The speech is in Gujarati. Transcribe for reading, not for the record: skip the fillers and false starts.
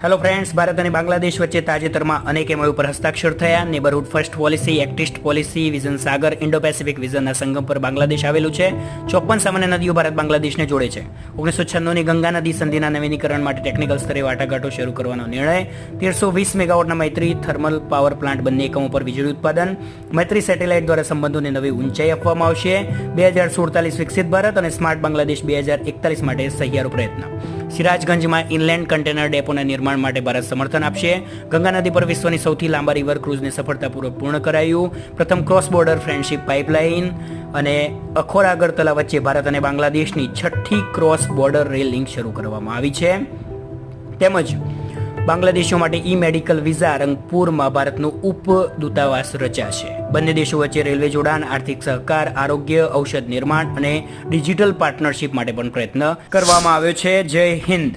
હેલો ફ્રેન્ડ્સ, ભારત અને બાંગ્લાદેશ વચ્ચે તાજેતરમાં અનેક એમઓયુ પર હસ્તાક્ષર થયા. Neighbourhood first policy, act east policy, vision Sagar, Indo Pacific વિઝનના સંગમ પર બાંગ્લાદેશ આવેલું છે. 54 સામાન્ય નદીઓ ભારત બાંગ્લાદેશને જોડે છે. 1996ની ગંગા નદી સંધિના નવીનીકરણ માટે ટેકનિકલ સ્તરે વાટાઘાટો શરૂ કરવાનો નિર્ણય. 1320 મેગાવોટના મૈત્રી થર્મલ પાવર પ્લાન્ટ બંને એકમો પર વીજળી ઉત્પાદન. મૈત્રી સેટેલાઇટ દ્વારા સંબંધોને નવી ઊંચાઈ આપવામાં આવશે. 2047 વિકસિત ભારત અને સ્માર્ટ બાંગ્લાદેશ 2041 માટે સહિયારો પ્રયત્ન. સિરાજગંજમાં ઇનલેન્ડ કન્ટેનર ડેપોના નિર્માણ માટે ભારત સમર્થન આપશે. ગંગા નદી પર વિશ્વની સૌથી લાંબા રિવર ક્રુઝને સફળતાપૂર્વક પૂર્ણ કરાયું. પ્રથમ ક્રોસ બોર્ડર ફ્રેન્ડશિપ પાઇપલાઇન અને અખોર આગરતલા વચ્ચે ભારત અને બાંગ્લાદેશની 6ઠ્ઠી ક્રોસ બોર્ડર રેલ લિંક શરૂ કરવામાં આવી છે. તેમજ બાંગ્લાદેશીઓ માટે ઈ મેડિકલ વિઝા રંગપુરમાં ભારતનું ઉપદૂતાવાસ રચાશે. બંને દેશો વચ્ચે રેલવે જોડાણ, આર્થિક સહકાર, આરોગ્ય, ઔષધ નિર્માણ અને ડિજિટલ પાર્ટનરશિપ માટે પણ પ્રયત્ન કરવામાં આવ્યો છે. જય હિન્દ.